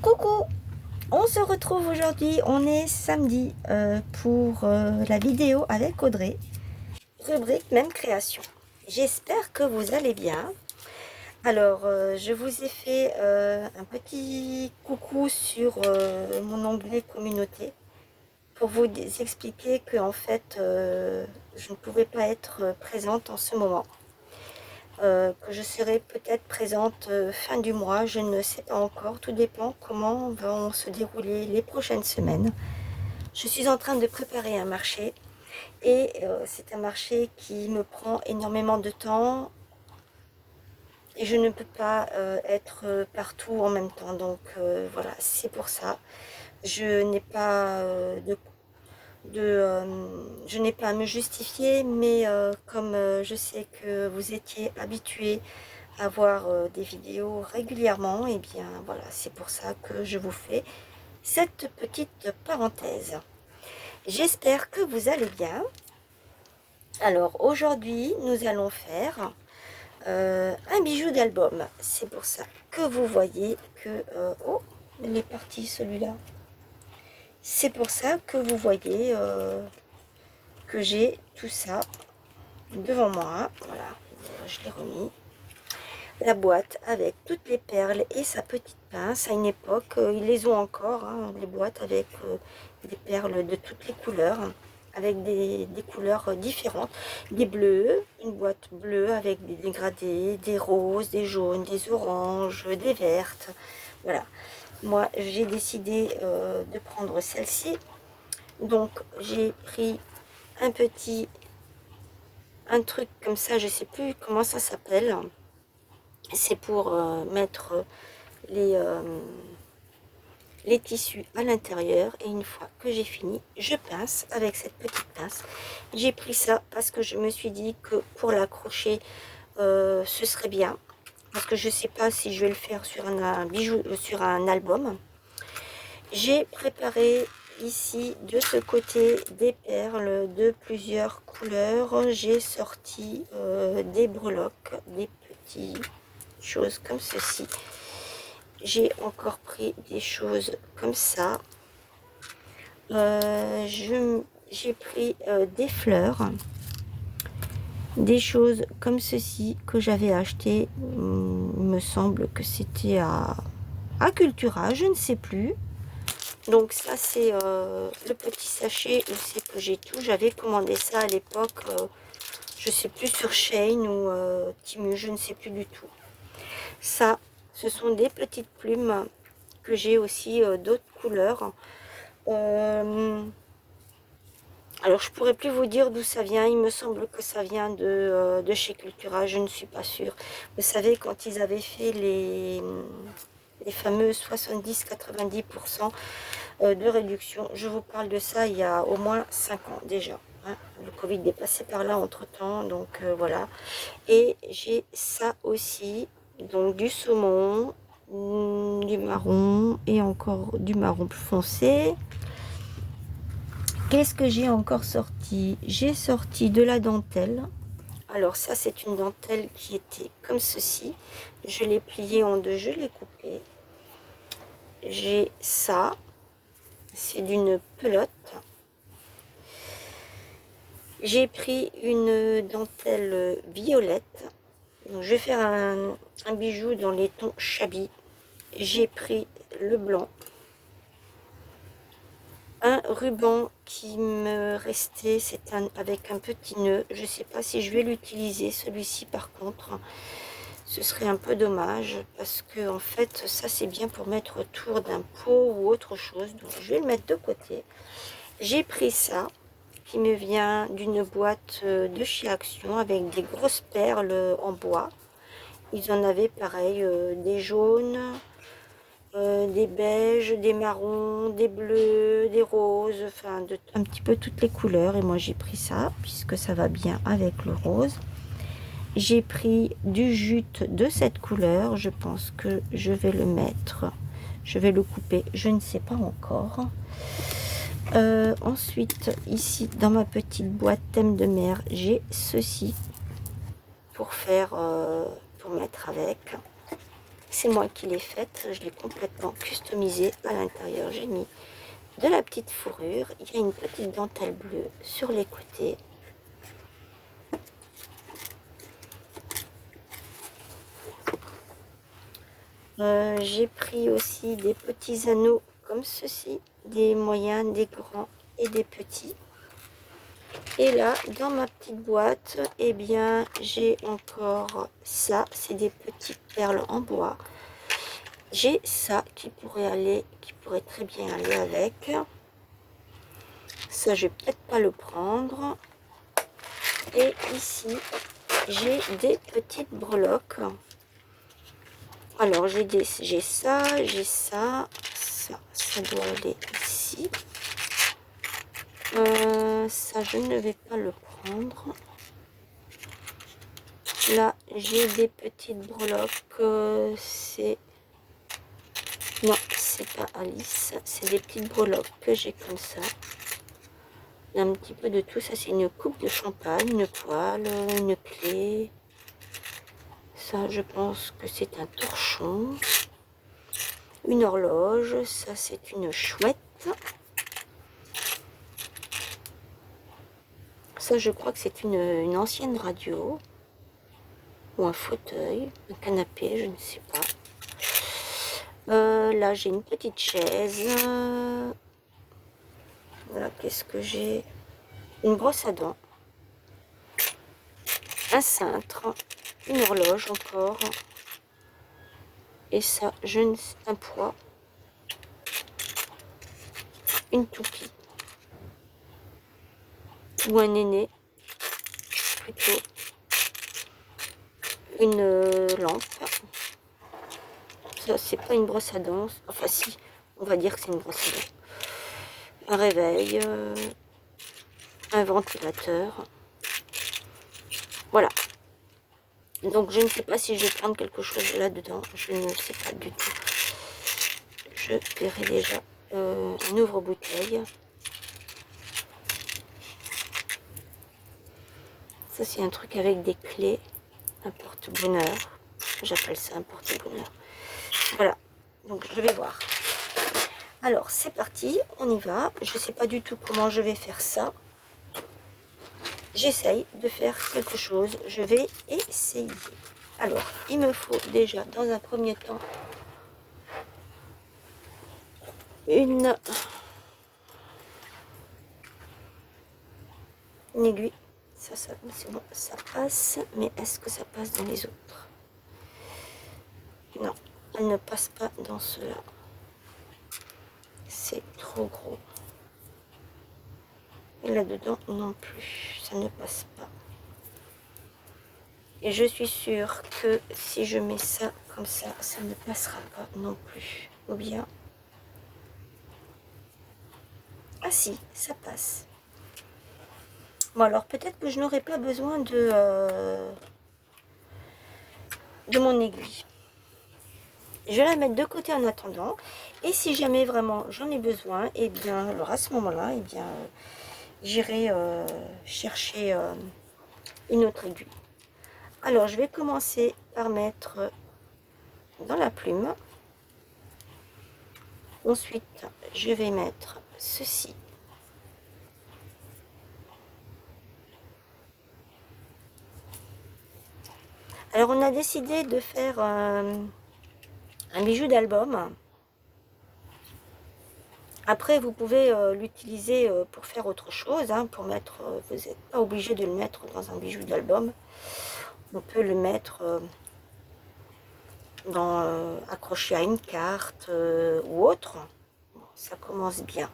Coucou, on se retrouve aujourd'hui, on est samedi pour la vidéo avec Audrey, rubrique même création. J'espère que vous allez bien. Alors, je vous ai fait un petit coucou sur mon onglet communauté pour vous expliquer que en fait, je ne pouvais pas être présente en ce moment. Que je serai peut-être présente fin du mois, je ne sais pas encore, tout dépend comment vont se dérouler les prochaines semaines. Je suis en train de préparer un marché et c'est un marché qui me prend énormément de temps et je ne peux pas être partout en même temps, donc voilà, c'est pour ça. Je n'ai pas je n'ai pas à me justifier, mais comme je sais que vous étiez habitués à voir des vidéos régulièrement, et bien voilà, c'est pour ça que je vous fais cette petite parenthèse. J'espère que vous allez bien. Alors aujourd'hui, nous allons faire un bijou d'album. C'est pour ça que vous voyez que... oh, il est parti celui-là. C'est pour ça que vous voyez que j'ai tout ça devant moi. Voilà, je l'ai remis. La boîte avec toutes les perles et sa petite pince. À une époque, ils les ont encore, hein, les boîtes avec des perles de toutes les couleurs, avec des couleurs différentes. Des bleus, une boîte bleue avec des dégradés, des roses, des jaunes, des oranges, des vertes. Voilà. Moi, j'ai décidé de prendre celle-ci. Donc, j'ai pris un truc comme ça, je sais plus comment ça s'appelle. C'est pour mettre les tissus à l'intérieur, et une fois que j'ai fini, je pince avec cette petite pince. J'ai pris ça parce que je me suis dit que pour l'accrocher ce serait bien, parce que je sais pas si je vais le faire sur un bijou, sur un album. J'ai préparé ici de ce côté des perles de plusieurs couleurs. J'ai sorti des breloques, des petits choses comme ceci. J'ai encore pris des choses comme ça. J'ai pris des fleurs, des choses comme ceci que j'avais acheté. Il me semble que c'était à Cultura, je ne sais plus. Donc ça c'est le petit sachet où c'est que j'ai tout. J'avais commandé ça à l'époque, je sais plus, sur Shein ou Temu, je ne sais plus du tout. Ça, ce sont des petites plumes que j'ai aussi d'autres couleurs. Alors je pourrais plus vous dire d'où ça vient. Il me semble que ça vient de chez Cultura, je ne suis pas sûre. Vous savez, quand ils avaient fait les fameux 70-90% de réduction, je vous parle de ça il y a au moins 5 ans déjà. Hein. Le Covid est passé par là entre temps, donc voilà. Et j'ai ça aussi, donc du saumon, du marron et encore du marron plus foncé. Qu'est-ce que j'ai encore sorti? J'ai sorti de la dentelle. Alors ça, c'est une dentelle qui était comme ceci. Je l'ai pliée en deux, je l'ai coupée. J'ai ça. C'est d'une pelote. J'ai pris une dentelle violette. Donc, je vais faire un bijou dans les tons Chabi. J'ai pris le blanc. Un ruban qui me restait, c'est avec un petit nœud. Je ne sais pas si je vais l'utiliser, celui-ci par contre. Ce serait un peu dommage parce que en fait, ça c'est bien pour mettre autour d'un pot ou autre chose. Donc je vais le mettre de côté. J'ai pris ça qui me vient d'une boîte de chez Action avec des grosses perles en bois. Ils en avaient pareil, des jaunes, des beiges, des marrons, des bleus, des roses, enfin un petit peu toutes les couleurs. Et moi j'ai pris ça puisque ça va bien avec le rose. J'ai pris du jute de cette couleur. Je pense que je vais le mettre, je vais le couper, je ne sais pas encore. Ensuite, ici dans ma petite boîte thème de mer, j'ai ceci pour faire, pour mettre avec. C'est moi qui l'ai faite, je l'ai complètement customisée à l'intérieur. J'ai mis de la petite fourrure, il y a une petite dentelle bleue sur les côtés. J'ai pris aussi des petits anneaux comme ceci, des moyens, des grands et des petits. Et là, dans ma petite boîte, eh bien, j'ai encore ça, c'est des petites perles en bois. J'ai ça qui pourrait très bien aller avec. Ça, je vais peut-être pas le prendre. Et ici, j'ai des petites breloques. Alors, j'ai ça, ça doit aller ici. Ça, je ne vais pas le prendre. Là, j'ai des petites breloques. Non, c'est pas Alice. C'est des petites breloques que j'ai comme ça. Il y a un petit peu de tout. Ça, c'est une coupe de champagne, une poêle, une clé. Ça, je pense que c'est un torchon. Une horloge. Ça, c'est une chouette. Ça, je crois que c'est une ancienne radio. Ou un fauteuil, un canapé, je ne sais pas. Là, j'ai une petite chaise. Voilà, qu'est-ce que j'ai? Une brosse à dents. Un cintre. Une horloge encore. Et ça, un poids. Une toupie. Ou un aîné. Plutôt. Une lampe. Ça, c'est pas une brosse à dents. Enfin, si, on va dire que c'est une brosse à dents. Un réveil. Un ventilateur. Voilà. Donc, je ne sais pas si je vais prendre quelque chose là-dedans. Je ne sais pas du tout. Je verrai déjà. Un ouvre-bouteille. Ça, c'est un truc avec des clés. Un porte-bonheur. J'appelle ça un porte-bonheur. Voilà. Donc, je vais voir. Alors, c'est parti. On y va. Je ne sais pas du tout comment je vais faire ça. J'essaye de faire quelque chose. Je vais essayer. Alors, il me faut déjà, dans un premier temps, une aiguille. Ça c'est bon, ça passe. Mais est-ce que ça passe dans les autres? Non, elle ne passe pas dans ceux-là. C'est trop gros. Et là-dedans non plus, ça ne passe pas. Et je suis sûre que si je mets ça comme ça ne passera pas non plus. Ou bien... Ah si, ça passe. Bon alors peut-être que je n'aurai pas besoin de mon aiguille. Je vais la mettre de côté en attendant. Et si jamais vraiment j'en ai besoin, et eh bien alors à ce moment-là, et eh bien j'irai chercher une autre aiguille. Alors je vais commencer par mettre dans la plume. Ensuite, je vais mettre ceci. Alors on a décidé de faire un bijou d'album. Après, vous pouvez l'utiliser pour faire autre chose, hein, pour mettre. Vous n'êtes pas obligé de le mettre dans un bijou d'album. On peut le mettre accroché à une carte ou autre. Bon, ça commence bien.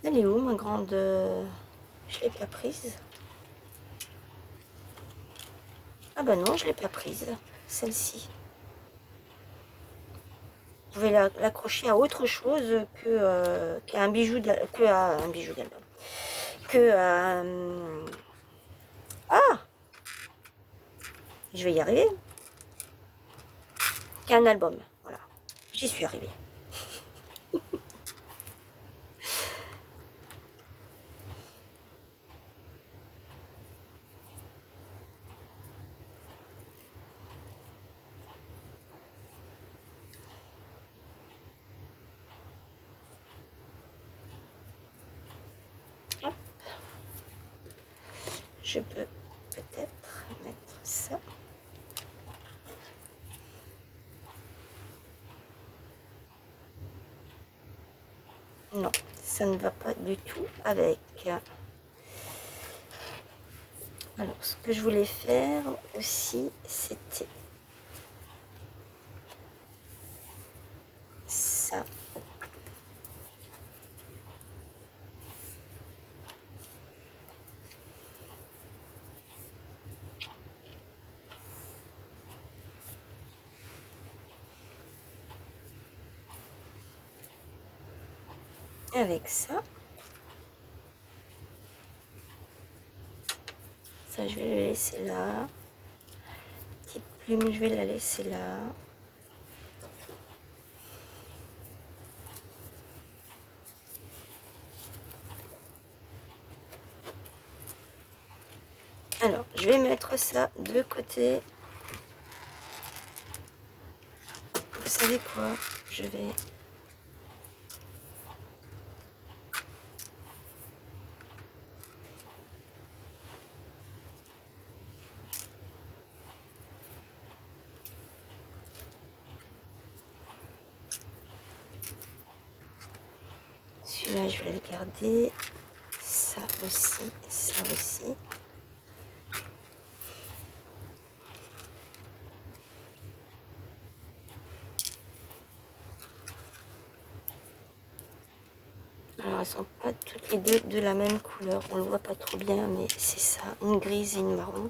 Elle est où ma grande... Je l'ai pas prise. Ah bah non, je l'ai pas prise. Celle-ci. Vous pouvez l'accrocher à autre chose qu'à un bijou d'album. Que à Ah, je vais y arriver. Qu'un album, voilà. J'y suis arrivée. Hop. Je peux peut-être mettre ça. Non, ça ne va pas du tout avec. Alors, ce que je voulais faire aussi, c'était ça. Avec ça. Ça, je vais le laisser là. Petite plume, je vais la laisser là. Alors, je vais mettre ça de côté. Vous savez quoi? Je vais... Celui-là, je vais le garder. Ça aussi, ça aussi. Alors, elles sont pas toutes les deux de la même couleur. On le voit pas trop bien, mais c'est ça. Une grise et une marron.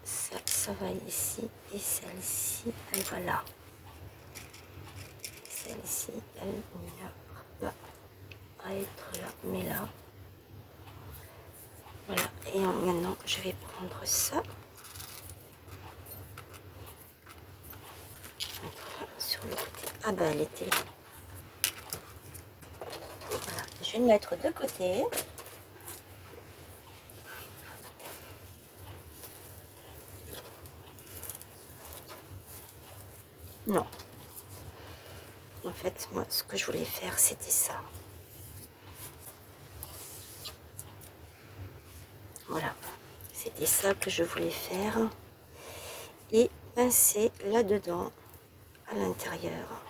Ça va ici. Et celle-ci, elle va là. Celle-ci, elle va pas être là, mais là. Voilà. Et maintenant, je vais prendre ça. Sur le côté. Ah ben, elle était là. Voilà. Je vais le mettre de côté. Non. En fait, moi, ce que je voulais faire, c'était ça. Voilà. C'était ça que je voulais faire. Et pincer là-dedans, à l'intérieur.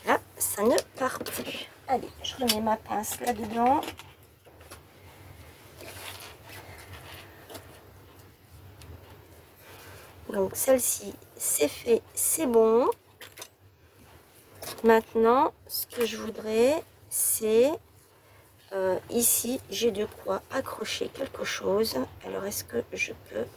Là, ça ne part plus. Allez, je remets ma pince là-dedans. Donc celle-ci, c'est fait, c'est bon. Maintenant, ce que je voudrais, c'est... ici, j'ai de quoi accrocher quelque chose. Alors, est-ce que je peux...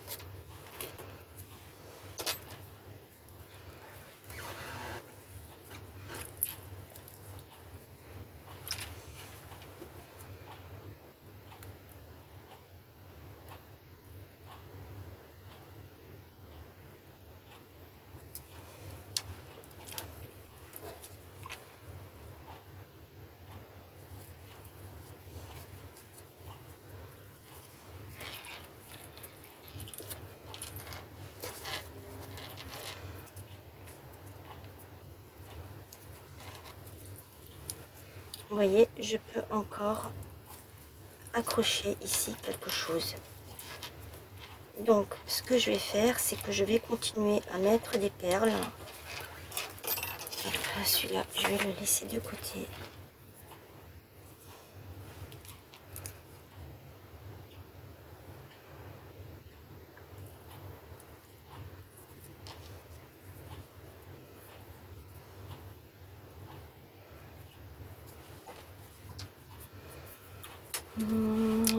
Vous voyez, je peux encore accrocher ici quelque chose. Donc, ce que je vais faire, c'est que je vais continuer à mettre des perles. Celui-là, je vais le laisser de côté.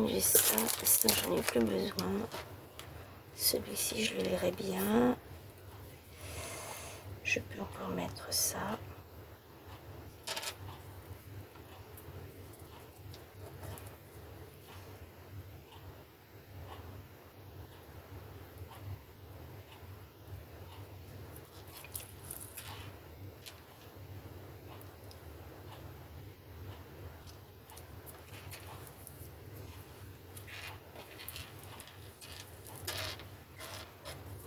J'ai ça, j'en ai plus besoin. Celui-ci, je le verrai bien. Je peux encore mettre ça.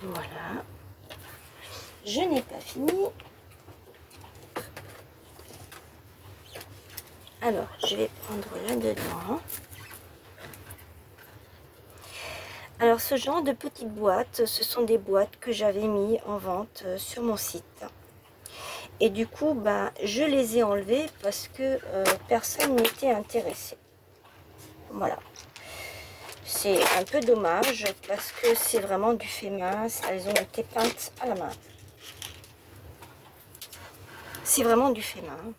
Voilà. Je n'ai pas fini. Alors, je vais prendre là-dedans. Alors, ce genre de petites boîtes, ce sont des boîtes que j'avais mis en vente sur mon site. Et du coup, ben, je les ai enlevées parce que personne n'était intéressé. Voilà. C'est un peu dommage parce que c'est vraiment du fait main. Elles ont été peintes à la main. C'est vraiment du fait main.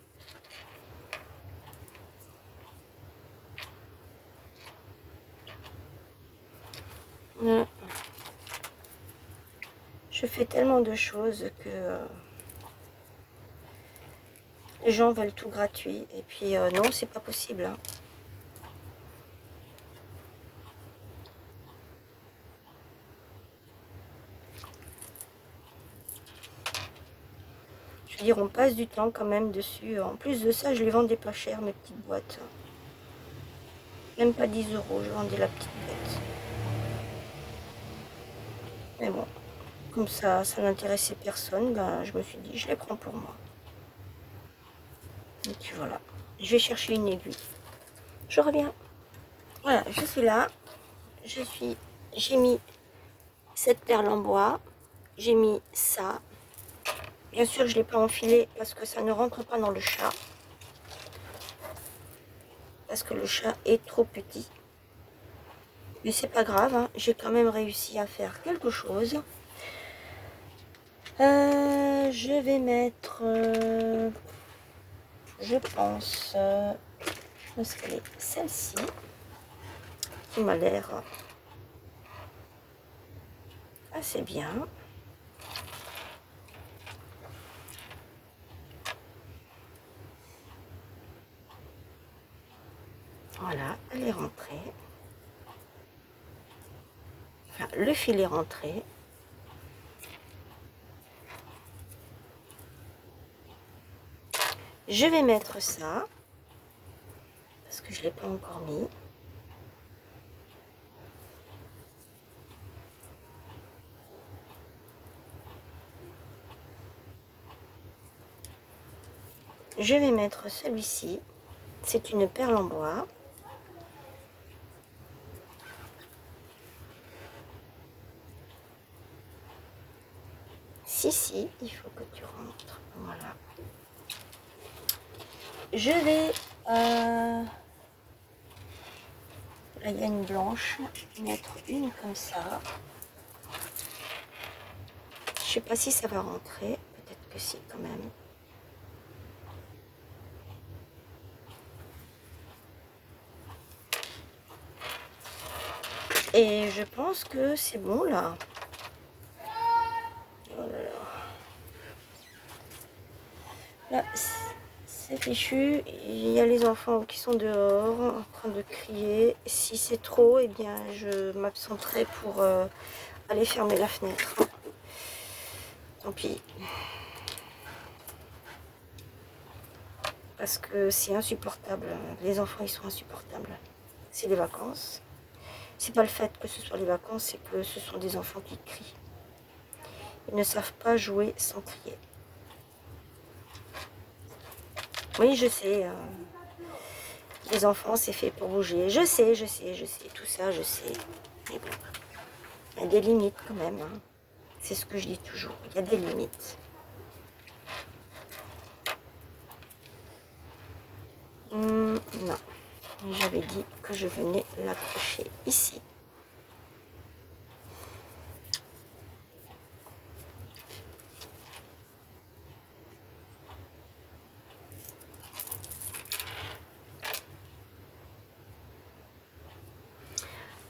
Je fais tellement de choses que les gens veulent tout gratuit. Et puis non, c'est pas possible. Hein. Je veux dire, on passe du temps quand même dessus. En plus de ça, je les vendais pas cher, mes petites boîtes. Même pas 10 €, je vendais la petite boîte. Mais bon, comme ça n'intéressait personne, ben, je me suis dit, je les prends pour moi. Et puis voilà, je vais chercher une aiguille. Je reviens. Voilà, je suis là. J'ai mis cette perle en bois. J'ai mis ça. Bien sûr, je ne l'ai pas enfilé parce que ça ne rentre pas dans le chat. Parce que le chat est trop petit. Mais c'est pas grave, hein. J'ai quand même réussi à faire quelque chose. Je vais mettre, je pense qu'elle est celle-ci qui m'a l'air assez bien. Voilà, elle est rentrée. Enfin, le fil est rentré. Je vais mettre ça, parce que je ne l'ai pas encore mis. Je vais mettre celui-ci. C'est une perle en bois. Si, il faut que tu rentres. Voilà. Je vais... là, il y a une blanche. Mettre une comme ça. Je sais pas si ça va rentrer. Peut-être que si, quand même. Et je pense que c'est bon, là. Oh là là. Là, c'est fichu. Il y a les enfants qui sont dehors en train de crier. Si c'est trop, eh bien, je m'absenterai pour aller fermer la fenêtre. Tant pis. Parce que c'est insupportable. Les enfants, ils sont insupportables. C'est les vacances. C'est pas le fait que ce soit les vacances, c'est que ce sont des enfants qui crient. Ils ne savent pas jouer sans crier. Oui, je sais. Les enfants, c'est fait pour bouger. Je sais. Tout ça, je sais. Mais bon. Il y a des limites quand même, hein. C'est ce que je dis toujours, il y a des limites. Non, j'avais dit que je venais l'accrocher ici.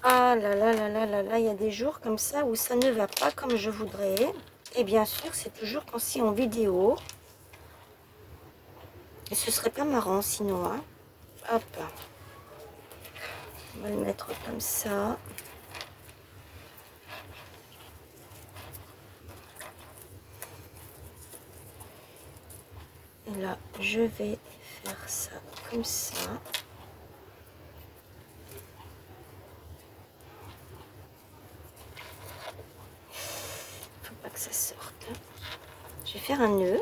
Ah là là là là là là, il y a des jours comme ça où ça ne va pas comme je voudrais. Et bien sûr, c'est toujours quand c'est en vidéo. Et ce serait pas marrant sinon, hein. Hop. On va le mettre comme ça. Et là, je vais faire ça comme ça. Faut pas que ça sorte. Je vais faire un nœud.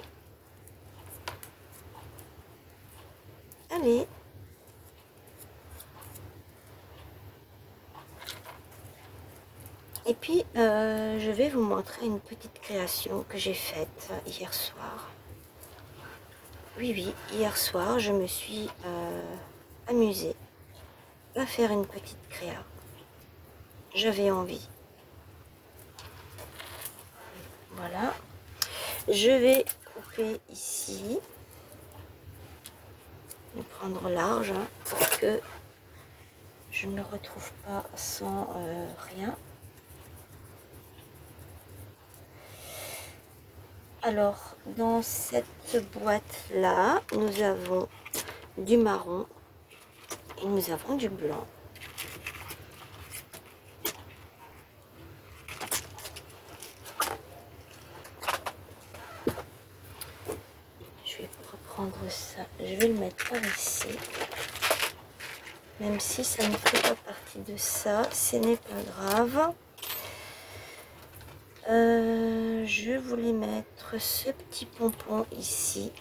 Allez. Et puis, je vais vous montrer une petite création que j'ai faite hier soir. Oui, oui, hier soir, je me suis amusée à faire une petite créa. J'avais envie. Voilà. Je vais couper ici. Je vais prendre large hein, pour que je ne me retrouve pas sans rien. Alors, dans cette boîte-là, nous avons du marron et nous avons du blanc. Je vais reprendre ça, je vais le mettre par ici. Même si ça ne fait pas partie de ça, ce n'est pas grave. Je voulais mettre ce petit pompon ici.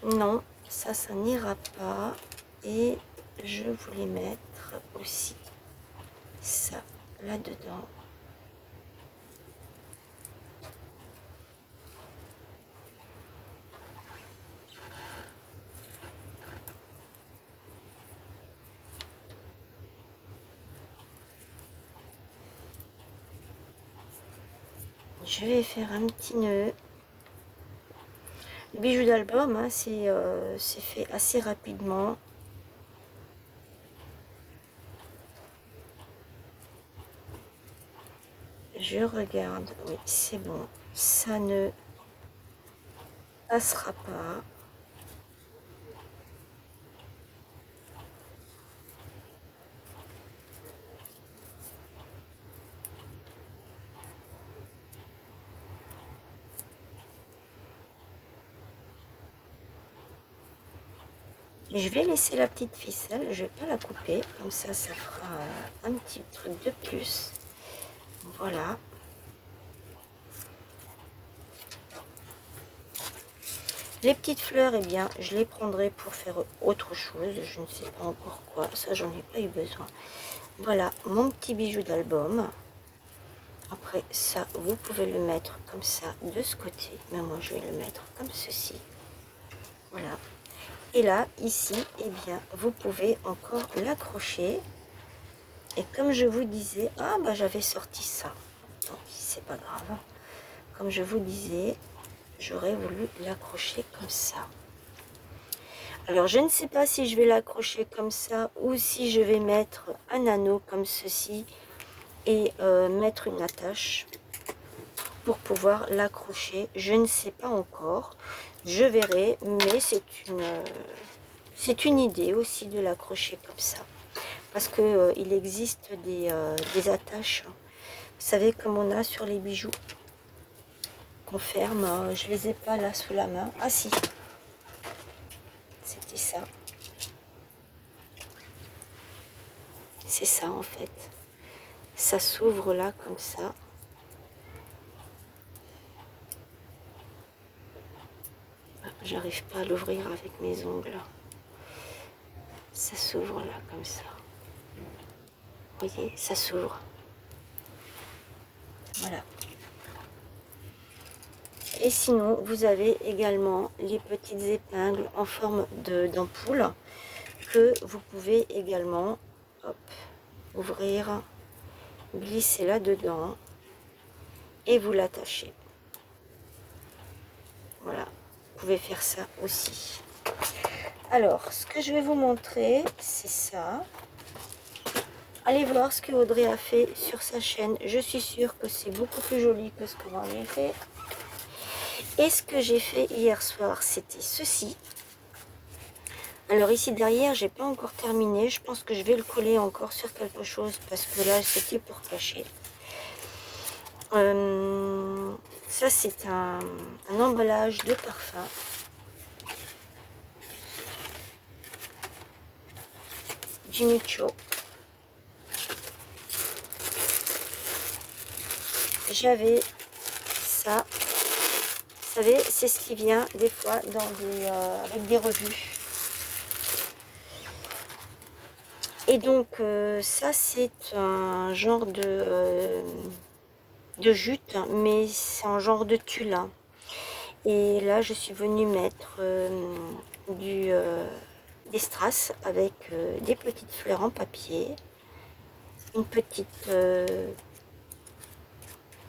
Non, ça n'ira pas. Et je voulais mettre aussi ça là-dedans. Je vais faire un petit nœud. Le bijou d'album, hein, c'est fait assez rapidement. Je regarde, oui, c'est bon. Ça ne passera pas. Je vais laisser la petite ficelle, je vais pas la couper, comme ça fera un petit truc de plus. Voilà. Les petites fleurs, eh bien, je les prendrai pour faire autre chose, je ne sais pas encore quoi, ça j'en ai pas eu besoin. Voilà, mon petit bijou d'album. Après ça, vous pouvez le mettre comme ça de ce côté, mais moi je vais le mettre comme ceci. Voilà. Et là, ici, eh bien, vous pouvez encore l'accrocher. Et comme je vous disais, ah bah j'avais sorti ça. Donc c'est pas grave. Comme je vous disais, j'aurais voulu l'accrocher comme ça. Alors je ne sais pas si je vais l'accrocher comme ça ou si je vais mettre un anneau comme ceci et mettre une attache pour pouvoir l'accrocher. Je ne sais pas encore. Je verrai, mais c'est une idée aussi de l'accrocher comme ça. Parce que il existe des attaches. Vous savez, comme on a sur les bijoux qu'on ferme. Je les ai pas là sous la main. Ah si, c'était ça. C'est ça en fait. Ça s'ouvre là comme ça. J'arrive pas à l'ouvrir avec mes ongles. Ça s'ouvre là, comme ça. Vous voyez, ça s'ouvre. Voilà. Et sinon, vous avez également les petites épingles en forme d'ampoule que vous pouvez également, hop, ouvrir, glisser là-dedans et vous l'attachez. Voilà, vous pouvez faire ça aussi. Alors, ce que je vais vous montrer, c'est ça. Allez voir ce que Audrey a fait sur sa chaîne. Je suis sûre que c'est beaucoup plus joli que ce que moi j'ai fait. Et ce que j'ai fait hier soir, c'était ceci. Alors ici derrière, j'ai pas encore terminé. Je pense que je vais le coller encore sur quelque chose parce que là, c'était pour cacher. Ça, c'est un emballage de parfum. Jimmy Choo. J'avais ça. Vous savez, c'est ce qui vient des fois dans avec des revues. Et donc, ça, c'est un genre de jute, mais c'est un genre de tulle. Et là, je suis venue mettre des strass avec des petites fleurs en papier. Une petite...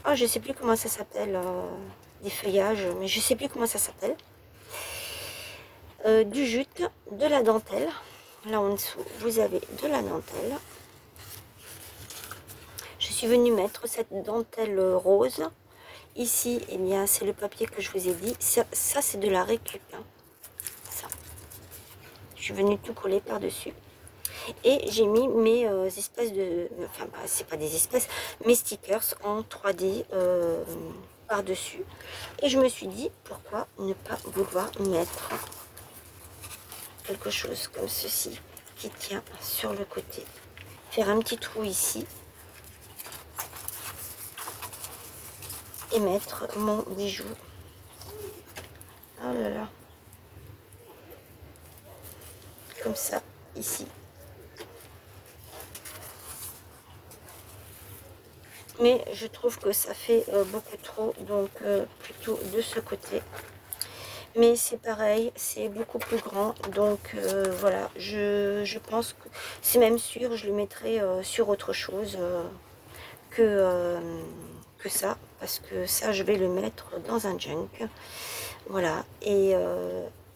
oh, je sais plus comment ça s'appelle. Des feuillages, mais je sais plus comment ça s'appelle. Du jute, de la dentelle. Là en dessous, vous avez de la dentelle. Je suis venue mettre cette dentelle rose. Ici, eh bien, c'est le papier que je vous ai dit. Ça c'est de la récup. Hein. Ça. Je suis venue tout coller par-dessus. Et j'ai mis mes espèces de... Enfin, c'est pas des espèces, mes stickers en 3D par-dessus. Et je me suis dit, pourquoi ne pas vouloir mettre quelque chose comme ceci qui tient sur le côté. Faire un petit trou ici. Et mettre mon bijou. Oh là là. Comme ça, ici. Mais je trouve que ça fait beaucoup trop, donc plutôt de ce côté. Mais c'est pareil, c'est beaucoup plus grand, donc voilà, je pense que c'est même sûr, je le mettrai sur autre chose que ça, parce que ça je vais le mettre dans un junk, voilà. Et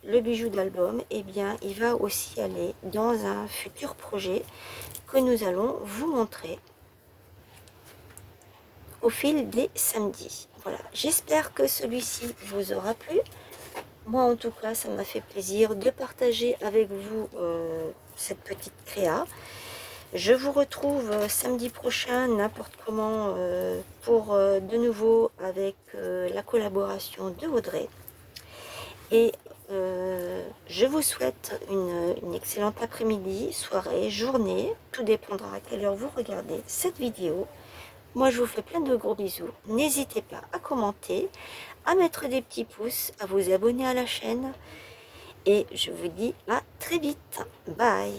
le bijou de l'album, eh bien il va aussi aller dans un futur projet que nous allons vous montrer au fil des samedis. Voilà, j'espère que celui-ci vous aura plu. Moi, en tout cas, ça m'a fait plaisir de partager avec vous cette petite créa. Je vous retrouve samedi prochain, n'importe comment, pour de nouveau avec la collaboration de Audrey. Et je vous souhaite une excellente après-midi, soirée, journée. Tout dépendra à quelle heure vous regardez cette vidéo. Moi, je vous fais plein de gros bisous. N'hésitez pas à commenter, à mettre des petits pouces, à vous abonner à la chaîne. Et je vous dis à très vite. Bye!